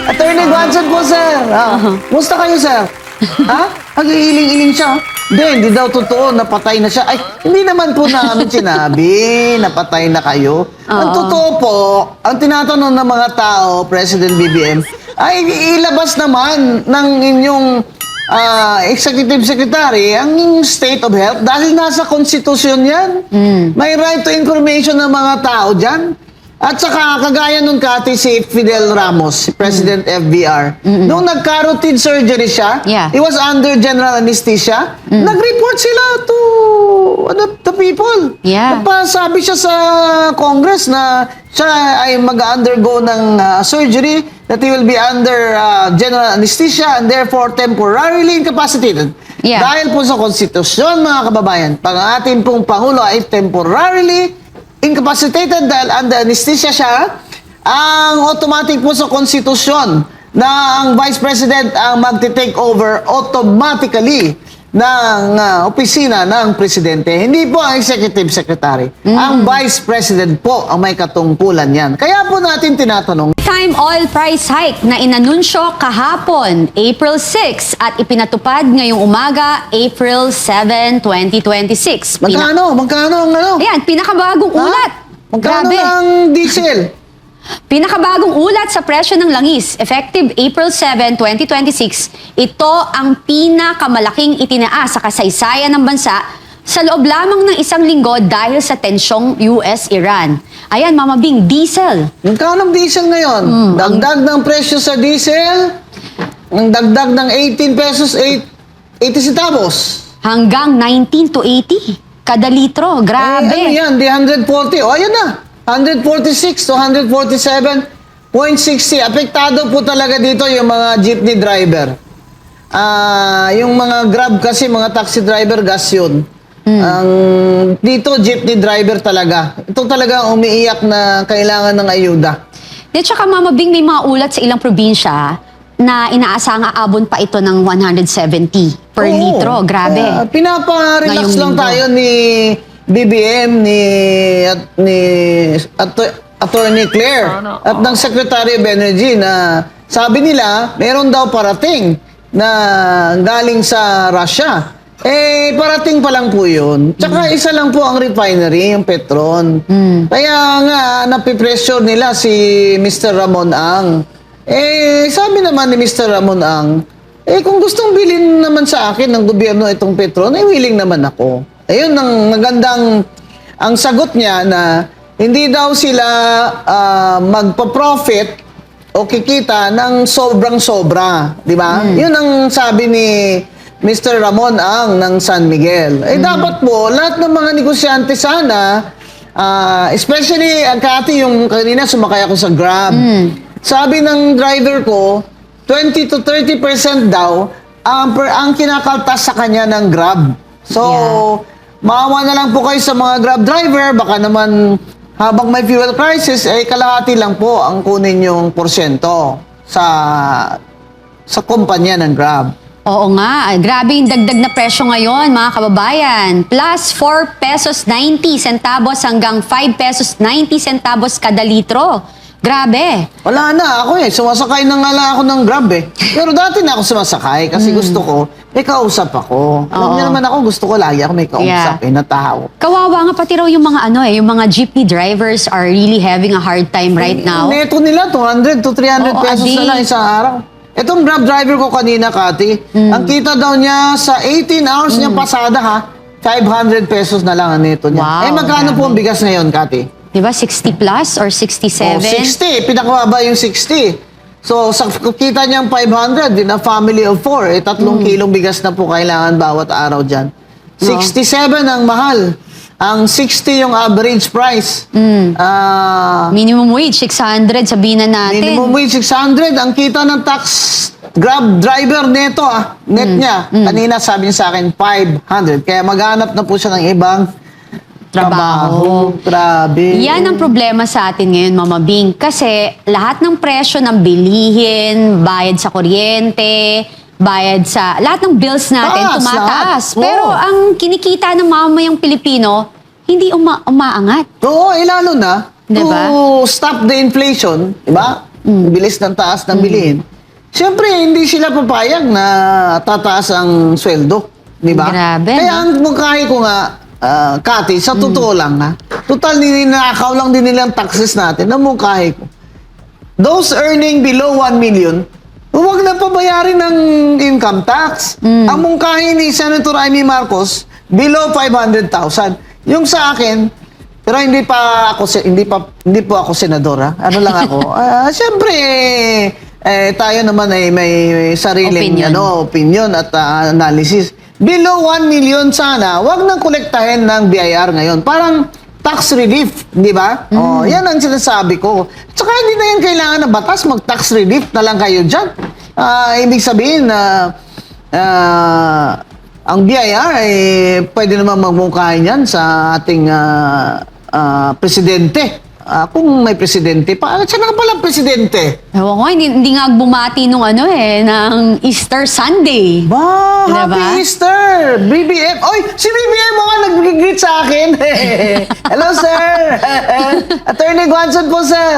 Attorney Guanzon po, sir. Musta kayo, sir? Ha? Nag-iiling-iling siya. Hindi daw totoo, napatay na siya. Ay, hindi naman po namin sinabi, napatay na kayo. Ang totoo po, ang tinatanong ng mga tao, President BBM, ay ilabas naman ng inyong Executive Secretary ang state of health dahil nasa konstitusyon yan. May right to information ng mga tao dyan. At saka, kagaya nung Kati si Fidel Ramos, si President FBR, nung nagka-routine surgery siya, he was under general anesthesia, nag-report sila to the people. Nagpasabi siya sa Congress na siya ay mag-undergo ng surgery, that he will be under general anesthesia and therefore temporarily incapacitated. Dahil po sa konstitusyon, mga kababayan, pag ang ating pong Pangulo ay temporarily incapacitated dahil under anesthesia siya, ang automatic po sa konstitusyon na ang Vice President ang magte-take over automatically ng opisina ng Presidente. Hindi po ang Executive Secretary. Ang Vice President po ang may katungkulan yan. Kaya po natin tinatanong, Time oil price hike na inanunsyo kahapon, April 6 at ipinatupad ngayong umaga, April 7, 2026. magkano ang ano? Ayan, pinakabagong ulat. Magkano Grabe. ang diesel? Pinakabagong ulat sa presyo ng langis, effective April 7, 2026, ito ang pinakamalaking itinaas sa kasaysayan ng bansa sa loob lamang ng isang linggo dahil sa tensyong US-Iran. Ayan, Mama Bing, diesel. Magkano ang diesel ngayon? Dagdag ng presyo sa diesel, ang dagdag ng 18 pesos, 80 centavos. Hanggang 19 to 80 kada litro. Grabe. Ano yan? Di 140. O, ayan na. 146 to 147.60. Apektado po talaga dito yung mga jeepney driver. Yung mga Grab kasi, mga taxi driver, gas yun. Dito, jeepney driver talaga. Ito talaga ang umiiyak na kailangan ng ayuda. At saka, Mama Bing, may mga ulat sa ilang probinsya na inaasang aabon pa ito ng 170 per litro. Grabe. Pinapa-relax lang tayo ni BBM, ni Attorney Claire at ng Secretary of Energy na sabi nila, meron daw parating na galing sa Russia. Parating pa lang po yun. Tsaka isa lang po ang refinery, yung Petron. Kaya nga, napipressure nila si Mr. Ramon Ang. Sabi naman ni Mr. Ramon Ang, kung gustong bilhin naman sa akin ng gobyerno itong Petron, willing naman ako. Ayun, ang sagot niya na hindi daw sila magpa-profit o kikita ng sobrang-sobra. Di ba? Yun ang sabi ni Mr. Ramon Ang ng San Miguel. Dapat po, lahat ng mga negosyante sana, especially ang Kati, yung kanina sumakay ako sa Grab. Sabi ng driver ko, 20 to 30% daw ang kinakaltas sa kanya ng Grab. So, maawa na lang po kayo sa mga Grab driver, baka naman habang may fuel crisis, kalahati lang po ang kunin yung porsyento sa kumpanya ng Grab. Oo nga, grabe yung dagdag na presyo ngayon, mga kababayan. Plus 4 pesos 90 centavos hanggang 5 pesos 90 centavos kada litro. Grabe. Wala na ako sumasakay na nga lang ako ng Grab Pero dati na ako sumasakay kasi gusto ko, may kausap ako. Alam niyo naman ako, gusto ko lagi ako may kausap na tao. Kawawa nga pati raw yung mga yung mga jeepney drivers are really having a hard time right now. Neto nila, 200 to 300 pesos na lang isang araw. Itong Grab driver ko kanina, Kati, ang kita daw niya sa 18 hours niya pasada 500 pesos na lang ang neto niya. Wow, magkano po ang bigas ngayon, Kati? Diba 60 plus or 67? 60. Pinakababa yung 60. So, sa kita niyang 500, in a family of 4, 3 kilong bigas na po kailangan bawat araw dyan. 67 ang mahal. Ang 60 yung average price. Minimum wage, 600, sabihin na natin. Minimum wage, 600. Ang kita ng tax Grab driver neto, net niya. Kanina sabi niya sa akin, 500. Kaya maghanap na po siya ng ibang trabaho. Grabe. Yan ang problema sa atin ngayon, Mama Bing. Kasi lahat ng presyo ng bilihin, bayad sa kuryente, bayad sa lahat ng bills natin tumataas. Pero ang kinikita ng mamamayang Pilipino, hindi umaangat. Oo, lalo na. Diba? To stop the inflation, diba? bilis ng taas ng bilihin, siyempre, hindi sila papayag na tataas ang sweldo. Di ba? Grabe, Kaya no? ang mungkahi ko nga, Kati, sa totoo lang ha, total ninakaw lang din nilang taxes natin, ang mungkahi ko. Those earning below 1 million, huwag na pabayarin ng income tax. Ang mungkahi ni Senator Amy Marcos, below 500,000. Yung sa akin, pero hindi po ako senador ha. Ano lang ako. Siyempre, tayo naman ay may sariling opinion at analysis. Below 1 million sana, wag nang kolektahin ng BIR ngayon. Parang tax relief, di ba? Oh, yan ang sinasabi ko. Tsaka hindi na yan kailangan ng batas, mag-tax relief na lang kayo dyan. Ibig sabihin na ang BIR ay pwede naman magmungkahin yan sa ating presidente. Kung may presidente pa, siya na pala presidente. Ewan ko, hindi nga bumati ng Easter Sunday. Ba, Diba? Happy Easter! BBM! Oy, si BBM mga nag-greet sa akin. Hello, sir! Attorney Guanzon po, sir.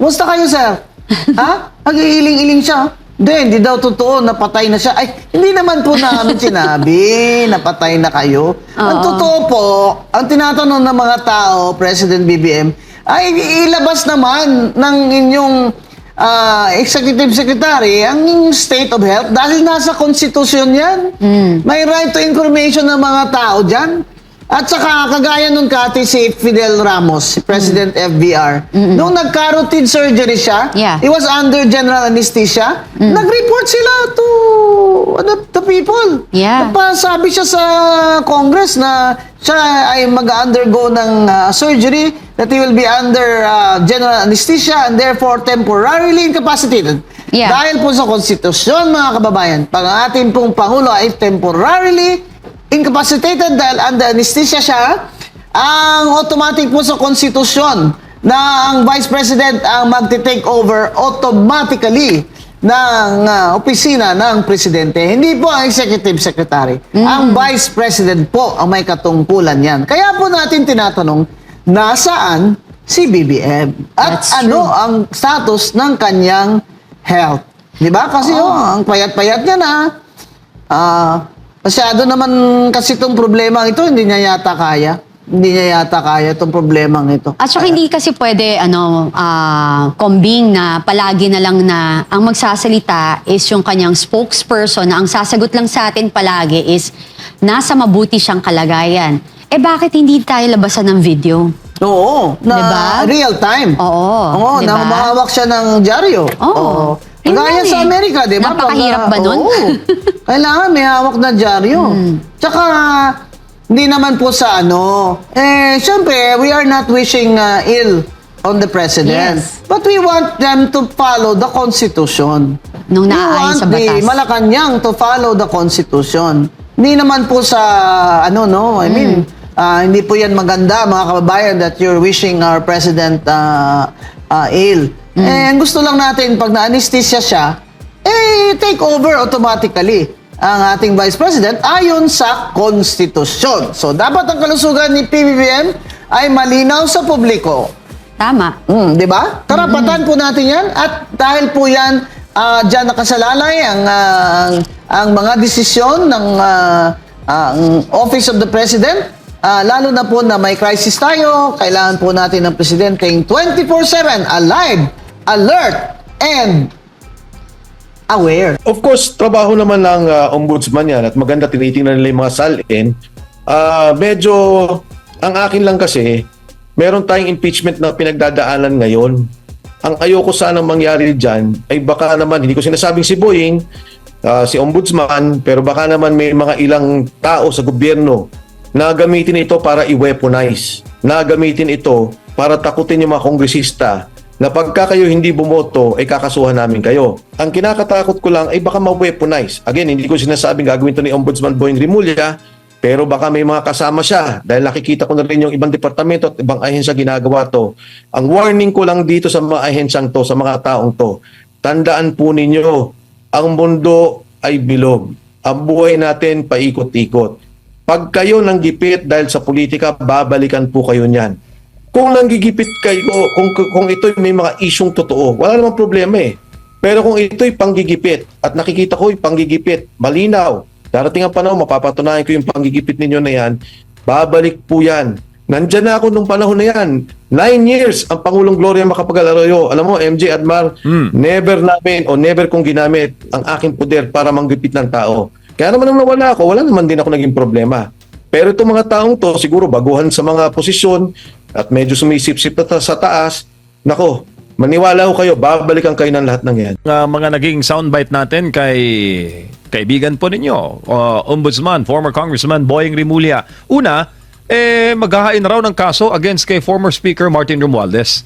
Musta kayo, sir? Nag-iiling-iling siya. Hindi daw totoo, napatay na siya. Ay, hindi naman po namin sinabi, napatay na kayo. Ang totoo po, ang tinatanong ng mga tao, President BBM, ay ilabas naman ng inyong Executive Secretary ang state of health dahil nasa konstitusyon yan. May right to information ng mga tao dyan. At saka, kagaya nun Kati, si Fidel Ramos, si President FBR, nung nagka-routine surgery siya, he was under general anesthesia, nag-report sila to the people. Napasabi siya sa Congress na siya ay mag-undergo ng surgery, that he will be under general anesthesia and therefore temporarily incapacitated. Dahil po sa konstitusyon, mga kababayan, pag ang ating pong Pangulo ay temporarily incapacitated dahil under anesthesia siya, ang automatic po sa konstitusyon na ang Vice President ang magte-take over automatically ng opisina ng Presidente. Hindi po ang Executive Secretary. Ang Vice President po ang may katungkulan yan. Kaya po natin tinatanong, nasaan si BBM? At ano ang status ng kanyang health? Di ba? Kasi ang payat-payat niya na. Masyado naman kasi itong problema ito, hindi niya yata kaya. Hindi niya yata kaya itong problemang ito. At saka hindi kasi pwede, kombing na palagi na lang na ang magsasalita is yung kanyang spokesperson na ang sasagot lang sa atin palagi is nasa mabuti siyang kalagayan. Bakit hindi tayo labasan ng video? Oo, na Diba? real time. Oo, na diba? mahawak siya ng dyaryo. Oo. Kagaya sa Amerika, di ba? Napakahirap ba nun? Oo. Kailangan may hawak na dyaryo. Tsaka, hindi naman po sa syempre, we are not wishing ill on the President. Yes. But we want them to follow the Constitution. Nung naaayon sa We want batas. the Malacanang to follow the Constitution. Hindi naman po sa, I mean, hindi po yan maganda, mga kababayan, that you're wishing our President ill. And gusto lang natin, pag na-anesthesia siya, take over automatically ang ating Vice President ayon sa Konstitusyon. So, dapat ang kalusugan ni PBBM ay malinaw sa publiko. Tama. Di ba? Karapatan po natin yan. At dahil po yan, dyan nakasalalay ang mga desisyon ng Office of the President. Lalo na po na may crisis tayo, kailangan po natin ng Presidenteng 24/7 alive, alert, and aware. Of course, trabaho naman ng ombudsman yan at maganda tinitingnan nila yung mga salin. Medyo, ang akin lang kasi, meron tayong impeachment na pinagdadaanan ngayon. Ang ayoko sanang mangyari dyan ay baka naman, hindi ko sinasabing si Boying, si ombudsman, pero baka naman may mga ilang tao sa gobyerno na gamitin ito para i-weaponize. Na gamitin ito para takutin yung mga kongresista na pagka kayo hindi bumoto, ay kakasuhan namin kayo. Ang kinakatakot ko lang ay baka ma-weaponize. Again, hindi ko sinasabing gagawin ito ni Ombudsman Boying Rimulya, pero baka may mga kasama siya dahil nakikita ko na rin yung ibang departamento at ibang ahensya ginagawa to. Ang warning ko lang dito sa mga ahensyang to, sa mga taong to, tandaan po ninyo, ang mundo ay bilog. Ang buhay natin paikot-ikot. Pag kayo nang gipit dahil sa politika, babalikan po kayo niyan. Kung nanggigipit kayo, kung ito'y may mga isyong totoo, wala namang problema eh. Pero kung ito'y panggigipit at nakikita ko yung panggigipit, malinaw, darating ang panahon, mapapatunayan ko yung panggigipit ninyo na yan, babalik po yan. Nandyan na ako nung panahon na yan. 9 years ang Pangulong Gloria Macapagal-Arroyo. Alam mo, MJ Admar, never namin o never kong ginamit ang aking poder para manggipit ng tao. Kaya naman nung nawala ako, wala naman din ako naging problema. Pero itong mga taong to, siguro baguhan sa mga posisyon at medyo sumisip-sip na sa taas, nako, maniwala ko kayo, babalikan kayo ng lahat ng yan. Mga naging soundbite natin kay kaibigan po ninyo, Ombudsman, former Congressman Boying Rimulya. Una, maghahain raw ng kaso against kay former Speaker Martin Romualdez.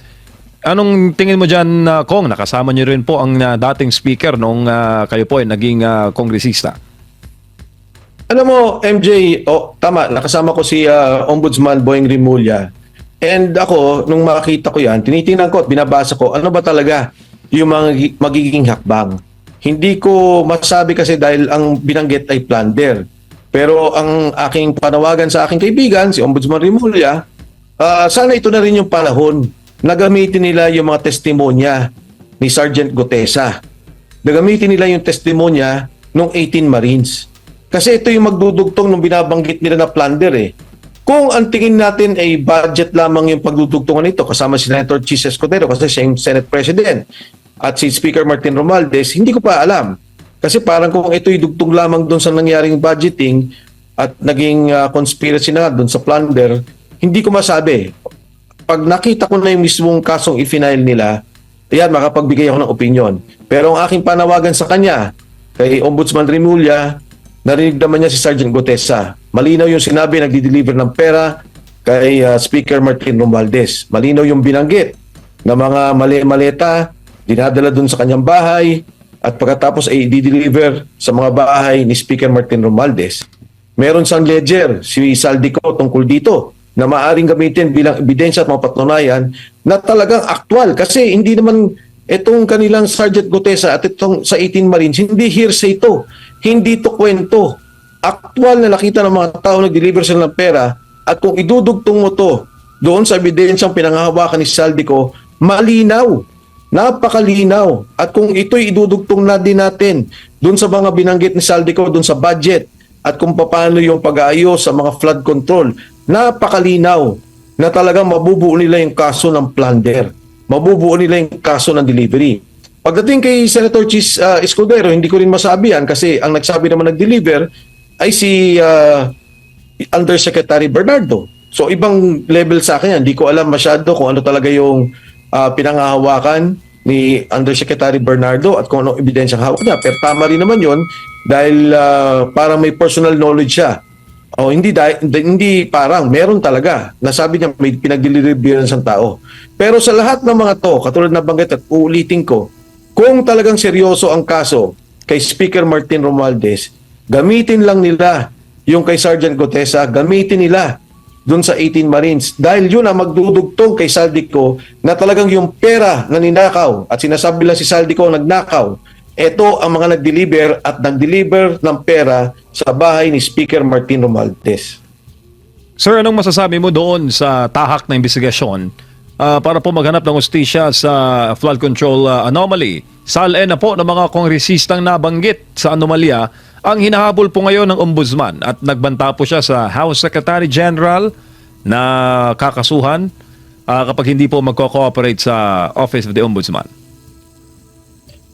Anong tingin mo dyan, Kong? Nakasama niyo rin po ang dating speaker nung kayo po ay naging kongresista. Alam mo, MJ, tama, nakasama ko si Ombudsman Boying Rimulya. And ako, nung makita ko yan, tinitingnan ko at binabasa ko, ano ba talaga yung mga magiging hakbang. Hindi ko masabi kasi dahil ang binanggit ay plunder. Pero ang aking panawagan sa aking kaibigan, si Ombudsman Rimulya, sana ito na rin yung panahon na gamitin nila yung mga testimonya ni Sergeant Gutesa. Gagamitin nila yung testimonya ng 18 Marines. Kasi ito yung magdudugtong nung binabanggit nila na plunder eh. Kung ang tingin natin ay budget lamang yung pagdudugtungan nito, kasama si Senator Chis Escudero kasi siya yung Senate President at si Speaker Martin Romualdez, hindi ko pa alam. Kasi parang kung ito'y dugtong lamang doon sa nangyaring budgeting at naging conspiracy na doon sa plunder, hindi ko masabi. Pag nakita ko na yung mismong kasong i-final nila, ayan, makapagbigay ako ng opinion. Pero ang aking panawagan sa kanya, kay Ombudsman Rimulya, narinig naman niya si Sergeant Gutesa. Malinaw yung sinabi, nagdi-deliver ng pera kay Speaker Martin Romualdez. Malinaw yung binanggit na mga maleta, dinadala dun sa kanyang bahay at pagkatapos ay i-deliver sa mga bahay ni Speaker Martin Romualdez. Meron siyang ledger, si Saldico, tungkol dito na maaaring gamitin bilang ebidensya at mapatunayan na talagang aktual. Kasi hindi naman itong kanilang Sergeant Gutesa at itong sa 18 Marines, hindi hearsay ito. Hindi to kwento. Aktual na nakita ng mga tao nag-deliver sila ng pera at kung idudugtong mo to doon sa ebidensyang pinanghahawakan ni Saldico, malinaw. Napakalinaw. At kung ito'y idudugtong na din natin doon sa mga binanggit ni Saldico, doon sa budget at kung paano yung pag-aayos sa mga flood control, napakalinaw na talagang mabubuo nila yung kaso ng plunder. Mabubuo nila yung kaso ng delivery. Pagdating kay Senator Chis Escudero, hindi ko rin masabi yan kasi ang nagsabi naman nag-deliver ay si Undersecretary Bernardo. So ibang level sa akin yan. Hindi ko alam masyado kung ano talaga yung pinanghahawakan ni Undersecretary Bernardo at kung anong ebidensyang hawak niya. Pero tama rin naman yun dahil parang may personal knowledge siya. O hindi parang, meron talaga. Nasabi niya may pinag-delivery ng tao. Pero sa lahat ng mga to, katulad na banggit at uulitin ko, kung talagang seryoso ang kaso kay Speaker Martin Romualdez, gamitin lang nila yung kay Sergeant Gutesa, gamitin nila dun sa 18 Marines. Dahil yun ang magdudugtong kay Saldico na talagang yung pera na ninakaw at sinasabi lang si Saldico nagnakaw. Ito ang mga nag-deliver at nag-deliver ng pera sa bahay ni Speaker Martin Romualdez. Sir, anong masasabi mo doon sa tahak na investigasyon para po maghanap ng hustisya sa flood control anomaly? Sal-e na po ng mga kongresistang nabanggit sa anomalya ang hinahabol po ngayon ng Ombudsman at nagbanta po siya sa House Secretary General na kakasuhan kapag hindi po magko-cooperate sa Office of the Ombudsman.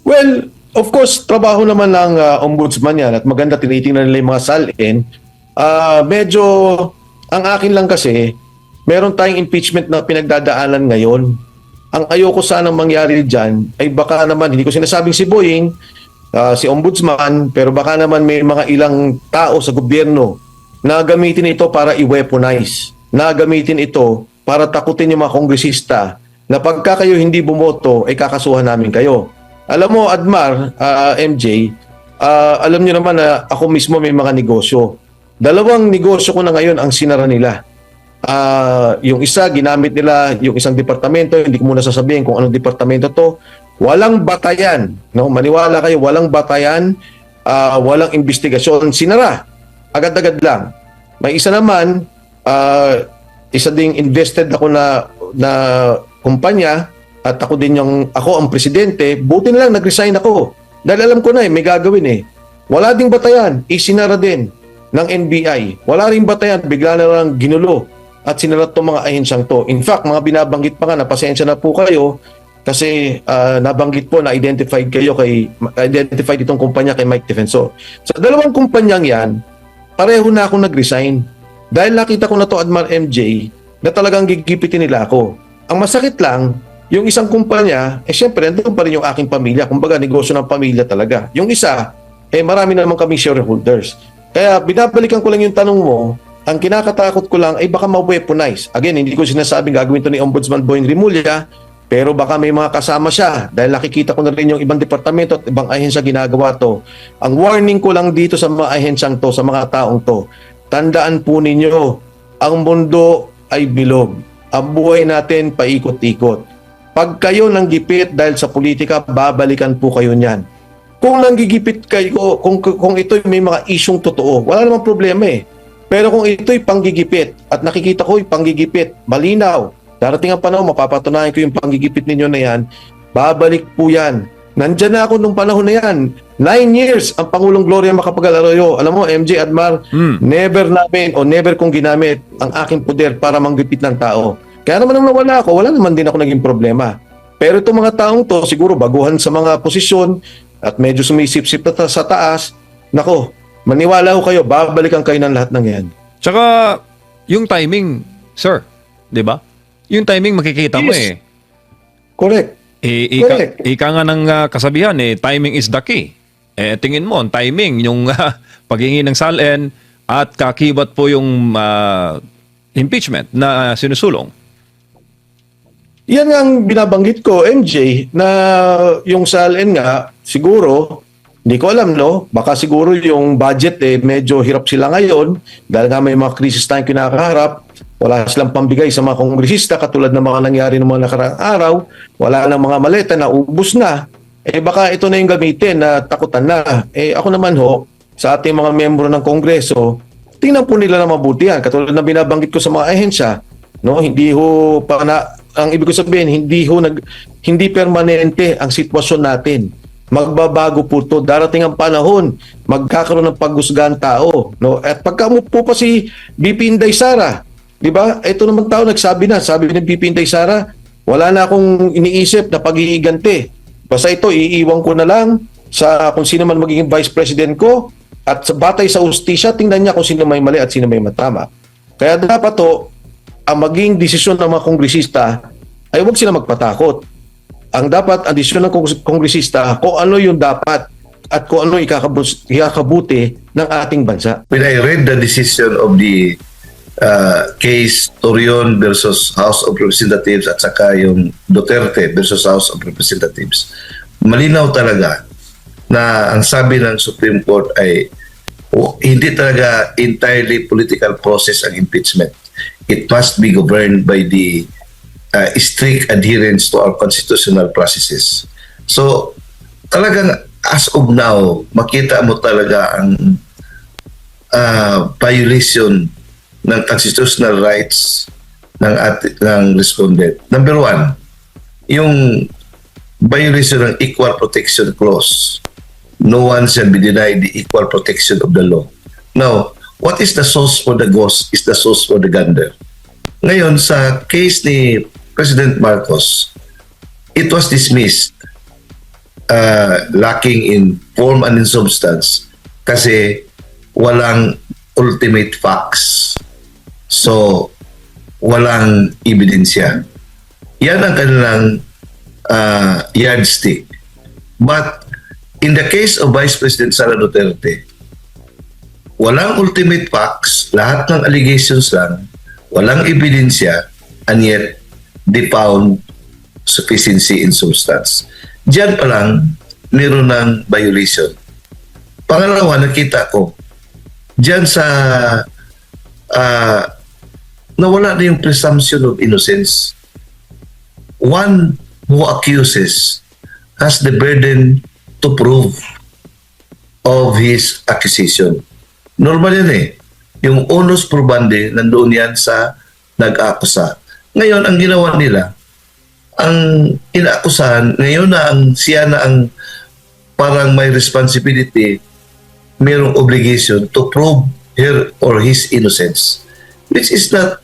Well, of course, trabaho naman ng Ombudsman yan at maganda tinitingnan nila yung mga salin. Medyo, ang akin lang kasi, meron tayong impeachment na pinagdadaanan ngayon. Ang ayoko sanang mangyari dyan ay baka naman, hindi ko sinasabing si Boying, si Ombudsman, pero baka naman may mga ilang tao sa gobyerno na gamitin ito para i-weaponize, na gamitin ito para takutin yung mga kongresista na pagka kayo hindi bumoto, ay kakasuhan namin kayo. Alam mo, Admar, MJ, alam niyo naman na ako mismo may mga negosyo. 2 negosyo ko na ngayon ang sinara nila. Yung isa, ginamit nila yung isang departamento, hindi ko muna sasabihin kung anong departamento to. Walang batayan. No? Maniwala kayo, walang batayan, walang investigasyon. Sinara. Agad-agad lang. May isa naman, isa ding invested ako na na kumpanya at ako ang presidente, buti na lang nag-resign ako. Dahil alam ko na may gagawin Wala ding batayan, isinara din ng NBI. Wala ring batayan, bigla na lang ginulo at sinalat tong mga ahensyang to. In fact, mga binabanggit pa nga na pasensya na po kayo kasi nabanggit po na identified itong kumpanya kay Mike Defensor. Sa dalawang kumpanyang yan, pareho na akong nag-resign. Dahil nakita ko na to, Admar MJ, na talagang gigipitin nila ako. Ang masakit lang, yung isang kumpanya, syempre, nandun pa rin yung aking pamilya. Kumbaga, negosyo ng pamilya talaga. Yung isa, marami naman kami shareholders. Kaya, binabalikan ko lang yung tanong mo, ang kinakatakot ko lang ay baka ma-weaponize. Again, hindi ko sinasabing gagawin to ni Ombudsman Boying Rimulya, pero baka may mga kasama siya dahil nakikita ko na rin yung ibang departamento at ibang ahensya ginagawa to. Ang warning ko lang dito sa mga ahensyang to, sa mga taong to, tandaan po ninyo, ang mundo ay bilog. Ang buhay natin paikot-ikot. Pag kayo nanggipit dahil sa politika, babalikan po kayo niyan. Kung nanggigipit kayo, kung ito'y may mga isyong totoo, wala namang problema Pero kung ito'y panggigipit at nakikita ko'y panggigipit, malinaw, darating ang panahon, mapapatunayan ko yung panggigipit ninyo na yan, babalik po yan. Nandyan na ako nung panahon na yan. 9 years ang Pangulong Gloria Macapagal Arroyo. Alam mo, MJ Admar, never namin o never kong ginamit ang aking poder para manggipit ng tao. Kaya naman nung nawala ako, wala naman din ako naging problema. Pero itong mga taong to, siguro baguhan sa mga posisyon at medyo sumisip-sip na sa taas, nako, maniwala ko kayo, babalikan kayo ng lahat ng yan. Tsaka, yung timing, sir, di ba? Yung timing makikita mo Correct. Correct. Ika nga ng kasabihan timing is the key. Tingin mo, ang timing, yung paghingi ng SALN at kakibat po yung impeachment na sinusulong. Yan ang binabanggit ko, MJ, na yung SALN nga, siguro, hindi ko alam, no? Baka siguro yung budget, medyo hirap sila ngayon dahil nga may mga krisis tayong kinakaharap. Wala silang pambigay sa mga kongresista katulad ng mga nangyari ng mga nakaraang araw. Wala nang mga maleta na ubus na. Baka ito na yung gamitin na takutan na. Ako naman sa ating mga membro ng Kongreso, tingnan po nila na mabuti yan. Katulad na binabanggit ko sa mga ahensya, no? Ang ibig ko sabihin, hindi permanente ang sitwasyon natin. Magbabago po to. Darating ang panahon, magkakaroon ng paghusgahan tao. No? At pagkamupo pa si BP Inday Sara, di ba? Ito naman tao sabi ni BP Inday Sara, wala na akong iniisip na pag-iigante. Basta ito, iiwan ko na lang sa kung sino man magiging vice president ko at sa batay sa ustisya, tingnan niya kung sino may mali at sino may matama. Kaya dapat ang maging desisyon ng mga kongresista ay huwag sila magpatakot. Ang desisyon ng kongresista, kung ano yung dapat at kung ano ikakabuti ng ating bansa. When I read the decision of the case Torion versus House of Representatives at saka yung Duterte versus House of Representatives, malinaw talaga na ang sabi ng Supreme Court ay hindi talaga entirely political process ang impeachment. It must be governed by the strict adherence to our constitutional processes. So, talagang as of now, makita mo talaga ang violation ng constitutional rights ng respondent. Number one, yung violation ng Equal Protection Clause. No one shall be denied the equal protection of the law. Now, what is the source for the goose is the source for the gander. Ngayon, sa case ni President Marcos, it was dismissed lacking in form and in substance kasi walang ultimate facts. So, walang ebidensya. Yan ang kanilang yardstick. But in the case of Vice President Sara Duterte, walang ultimate facts, lahat ng allegations lang, walang ebidensya, and yet they found sufficiency in substance. Diyan pa lang, meron ng violation. Pangalawa, nakita ko, diyan sa nawala na yung presumption of innocence. One who accuses has the burden to prove of his accusation. Normal yan Yung onus probandi, nandoon yan sa nag-akusa. Ngayon, ang ginawa nila, ang inaakusahan, ngayon na siya na ang parang may responsibility, mayroong obligation to prove her or his innocence, which is not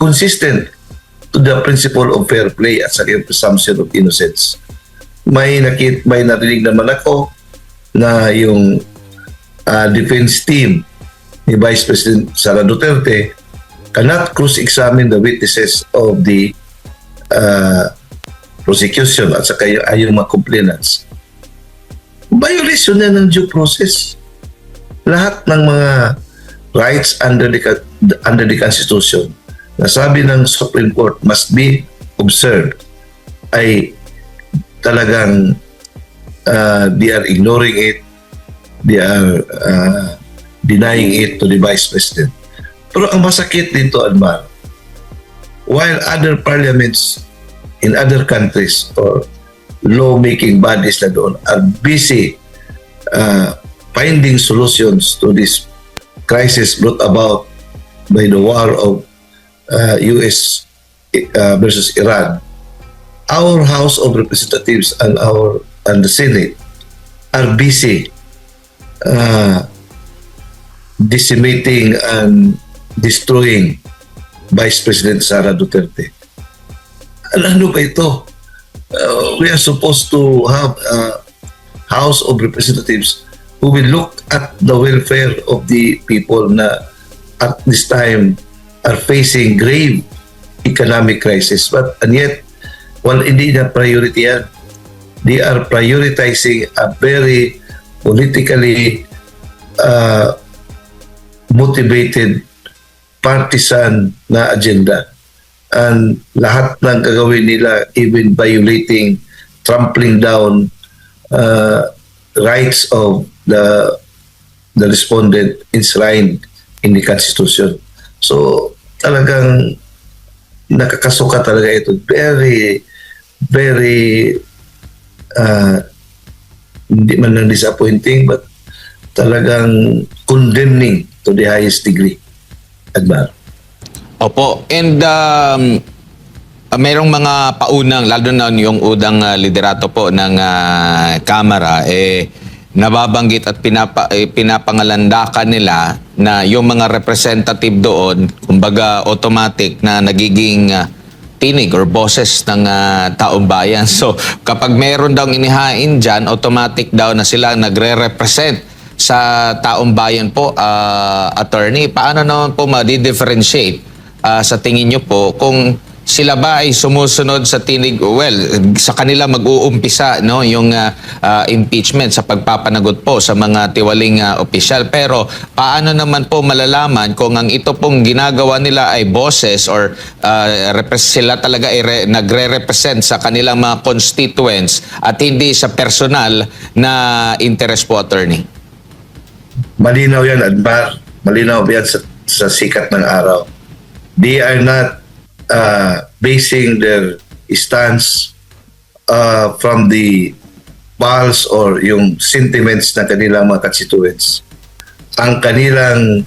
consistent to the principle of fair play at sa presumption of innocence. May narinig naman ako na yung defense team ni Vice President Sara Duterte cannot cross-examine the witnesses of the prosecution at saka yung mga complainants. Violation na ng due process. Lahat ng mga rights under the Constitution na sabi ng Supreme Court must be observed ay talagang they are ignoring it, they are denying it to the Vice President. Pero ang masakit dito, Admar, while other parliaments in other countries or lawmaking bodies na doon are busy finding solutions to this crisis brought about by the war of US versus Iran, our House of Representatives and the Senate are busy decimating and destroying Vice President Sara Duterte. Ano ba ito? We are supposed to have a House of Representatives who will look at the welfare of the people na at this time are facing grave economic crisis. And yet, hindi na priority yan. They are prioritizing a very politically motivated partisan na agenda. And lahat ng gagawin nila, even violating, trampling down rights of the respondent enshrined in the Constitution. So talagang nakakasuka talaga ito. Very, very hindi man lang disappointing but talagang condemning to the highest degree. Admar. Opo. And mayroong mga paunang, lalo na yung udang liderato po ng Kamara, nababanggit at pinapangalandakan nila na yung mga representative doon, kumbaga automatic na nagiging tinig or boses ng taong bayan. So kapag mayroon daw inihain dyan, automatic daw na sila nagre-represent sa taong bayan po, attorney. Paano naman po ma-differentiate sa tingin nyo po kung sila ba ay sumusunod sa tinig, sa kanila mag-uumpisa yung impeachment sa pagpapanagot po sa mga tiwaling opisyal. Pero paano naman po malalaman kung ang ito pong ginagawa nila ay boses or sila talaga ay nagre-represent sa kanilang mga constituents at hindi sa personal na interest po, attorney? Malinaw yan, Admar. Malinaw yan sa sikat ng araw. They are not basing their stance from the pulse or yung sentiments ng kanilang mga constituents. Ang kanilang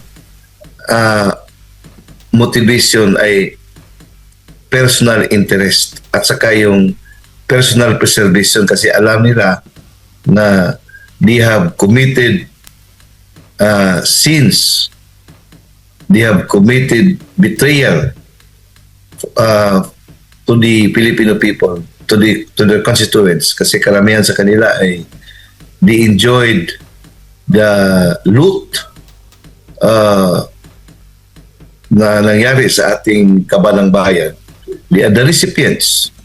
motivation ay personal interest at saka yung personal preservation kasi alam nila na they have committed sins, they have committed betrayal to the Filipino people, to their constituents, kasi karamihan sa kanila ay they enjoyed the loot na nangyari sa ating kabanang bayan. They are the recipients.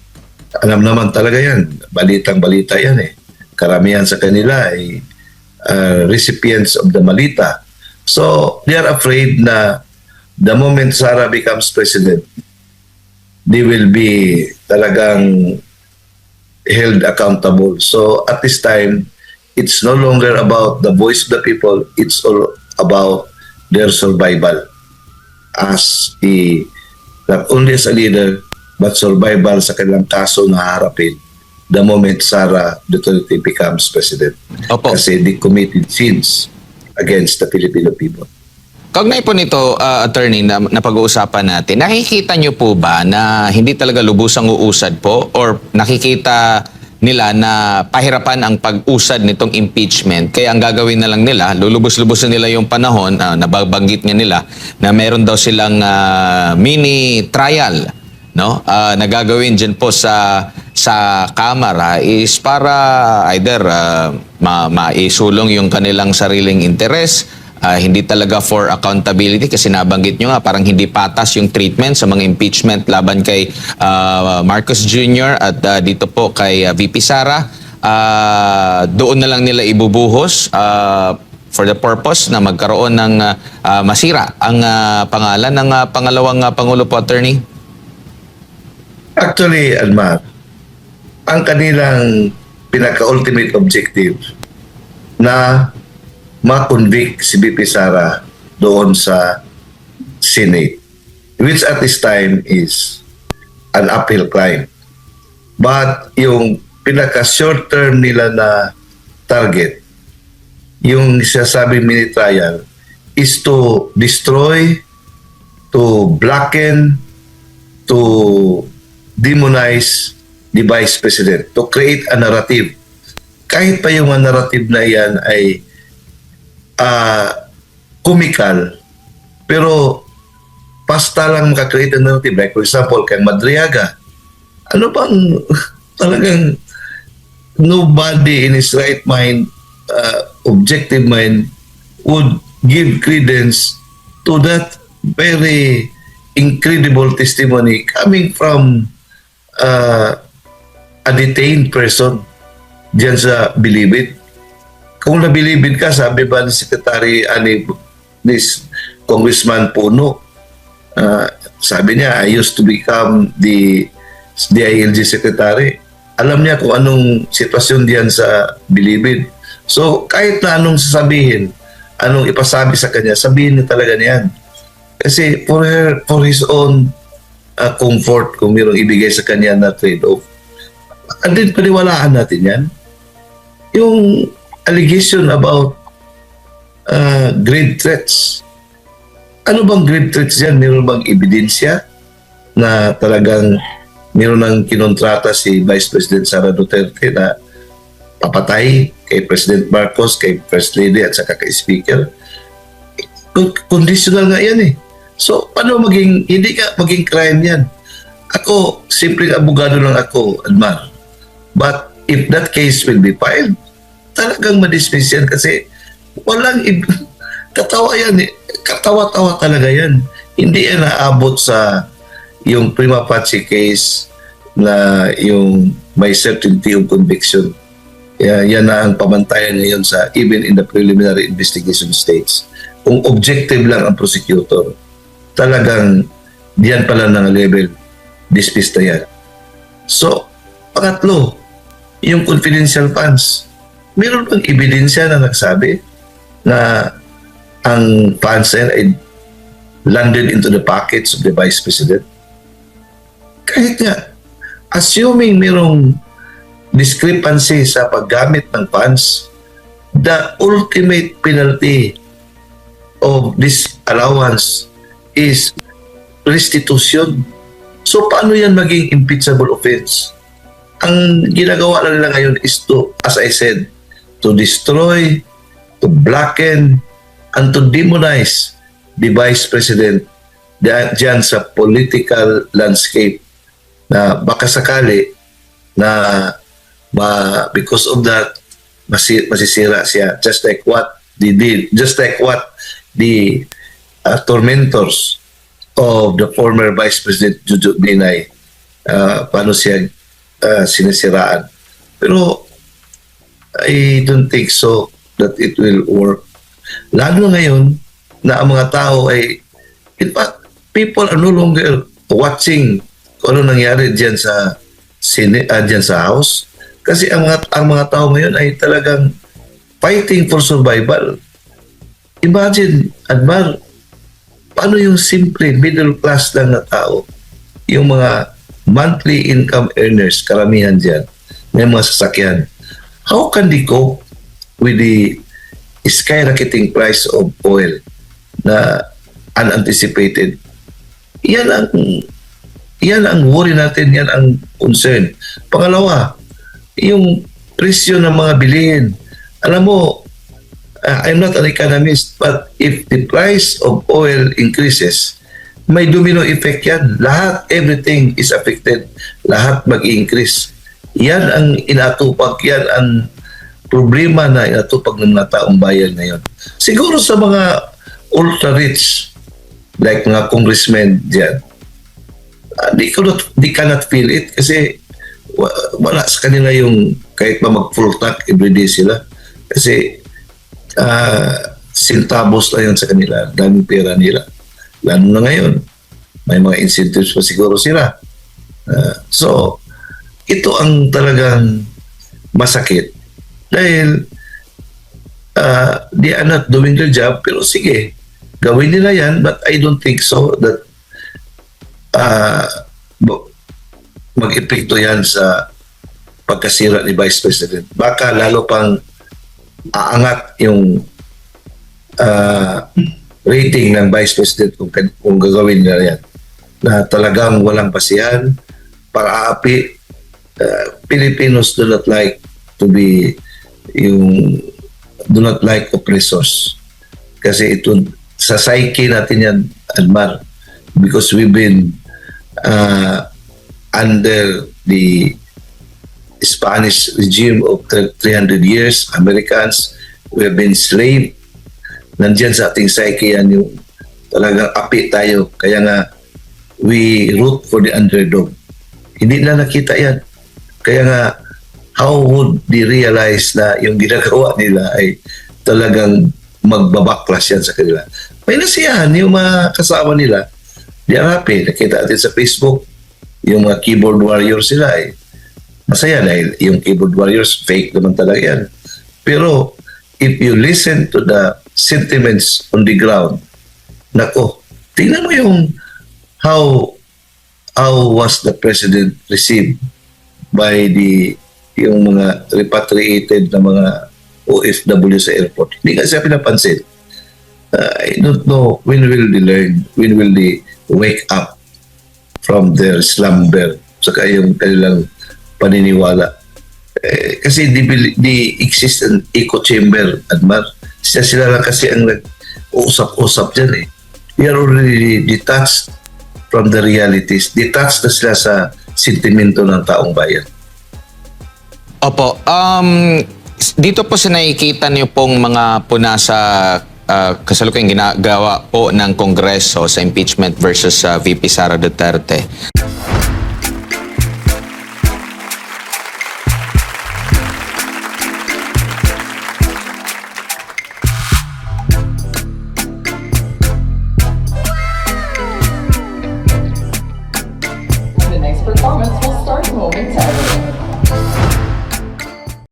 Alam naman talaga yan, balitang-balita yan Karamihan sa kanila ay recipients of the malita. So they are afraid na the moment Sara becomes president, they will be talagang held accountable. So at this time, it's no longer about the voice of the people, it's all about their survival as not only as a leader, but survival sa kanilang kaso na haharapin the moment Sara Duterte becomes president. Opo. Kasi they committed sins against the Filipino people. Kaugnay po nito, attorney, na pag-uusapan natin, nakikita nyo po ba na hindi talaga lubusang uusad po or nakikita nila na pahirapan ang pag-usad nitong impeachment? Kaya ang gagawin na lang nila, lulubos-lubosin nila yung panahon, nababanggit nga nila na meron daw silang mini trial, no? Na gagawin dyan po sa Kamara is para either maisulong yung kanilang sariling interes, hindi talaga for accountability kasi nabanggit nyo nga parang hindi patas yung treatment sa mga impeachment laban kay Marcos Jr. at dito po kay VP Sara. Doon na lang nila ibubuhos for the purpose na magkaroon ng masira ang pangalan ng pangalawang Pangulo po, attorney? Actually, Almar, ang kanilang pinaka-ultimate objective na ma-convict si BP Sara doon sa Senate, which at this time is an uphill climb. But yung pinaka-short term nila na target, yung sinasabi mini trial, is to destroy, to blacken, to demonize the Vice President, to create a narrative. Kahit pa yung narrative na yan ay comical, pero basta lang makakreate ng narrative. Like for example, kay Madriaga, ano bang talagang nobody in his right mind, objective mind, would give credence to that very incredible testimony coming from a detained person diyan sa Bilibid. Kung nabilibid ka, sabi ba ni Secretary ni Congressman Puno, sabi niya, I used to become the DILG Secretary. Alam niya kung anong sitwasyon diyan sa Bilibid. So, kahit na anong sasabihin, anong ipasabi sa kanya, sabihin niya talaga niyan. Kasi for his own comfort, kung mayroong ibigay sa kanya na trade-off. And then, paniwalaan natin yan. Yung allegation about grave threats. Ano bang grave threats yan? Meron bang ebidensya na talagang meron ng kinontrata si Vice President Sara Duterte na papatay kay President Marcos, kay First Lady at saka kay Speaker? Conditional nga yan eh. So, paano hindi ka maging crime yan? Ako, simpleng abogado lang ako, Almar. But if that case will be filed, talagang madismiss yan kasi walang katawa yan eh. Katawa-tawa talaga yan. Hindi yan naabot sa yung prima facie case na yung may certainty of conviction. Yan na ang pamantayan ngayon sa even in the preliminary investigation stage. Kung objective lang ang prosecutor, talagang diyan pala ng level, dismiss na yan. So, pangatlo, yung confidential funds. Meron bang ebidensya na nagsabi na ang funds ay landed into the pockets of the Vice President? Kahit nga, assuming merong discrepancy sa paggamit ng funds, the ultimate penalty of this allowance is restitution. So, paano yan maging impeachable offense? Ang ginagawa na nila ngayon is to, as I said, to destroy, to blacken, and to demonize the Vice President dyan sa political landscape na baka sakali na because of that masisira siya, just like what they did, just like what the tormentors of the former Vice President Jojo Binay, paano siya sinisiraan. Pero I don't think so that it will work. Lalo ngayon na ang mga tao ay, in fact, people are no longer watching kung ano nangyari diyan sa diyan sa house. Kasi ang mga tao ngayon ay talagang fighting for survival. Imagine, Admar, paano yung simple middle class lang na tao, yung mga monthly income earners, karamihan dyan, may mga sasakyan. How can they cope with the skyrocketing price of oil? na unanticipated. Yan ang worry natin, yan ang concern. Pangalawa, yung presyo ng mga bilihin. Alam mo, I'm not an economist, but if the price of oil increases, may domino effect yan. Lahat, everything is affected. Lahat mag-increase. Yan ang inatupag, yan ang problema na inatupag ng mga taong bayan ngayon. Siguro sa mga ultra-rich, like mga congressmen dyan, they cannot feel it kasi wala sa kanila yung kahit pa mag-full tank everyday sila. Kasi sintabos na yun sa kanila. Daming pera nila. Lalo na ngayon. May mga incentives pa siguro sila. So, ito ang talagang masakit. Dahil they are not doing their job, pero sige, gawin nila yan, but I don't think so that mag-epekto yan sa pagkasira ni Vice President. Baka lalo pang aangat yung rating ng Vice President kung gagawin nila yan. Na talagang walang basihan, para aapi. Filipinos do not like to be do not like oppressors. Kasi ito, sa psyche natin yan, Almar, because we've been under the Spanish regime of 300 years, Americans, we have been slave. Nandiyan sa ating psyche yan yung talagang api tayo. Kaya nga, we root for the underdog. Hindi na nakita yan. Kaya nga, how would they realize na yung ginagawa nila ay talagang magbabaklas yan sa kanila? May nasiyahan yung mga kasama nila. Di are happy. Nakita natin sa Facebook, yung mga keyboard warriors sila ay masaya dahil yung keyboard warriors, fake naman talaga yan. Pero if you listen to the sentiments on the ground, nako, tingnan mo yung how was the president received by yung mga repatriated na mga OFW sa airport. Hindi nga siya pinapansin. I don't know when will they learn, when will they wake up from their slumber, saka yung kanilang paniniwala. Kasi they exist in echo chamber, Admar. Sila lang kasi ang nag-uusap-usap dyan eh. We are already detached from the realities. Detached na sila sa sentimento ng taong bayan. Opo. Dito po sa nakikita niyo pong mga puna sa kasalukuyang ginagawa po ng Kongreso sa impeachment versus VP Sara Duterte. The next performance will start momentarily.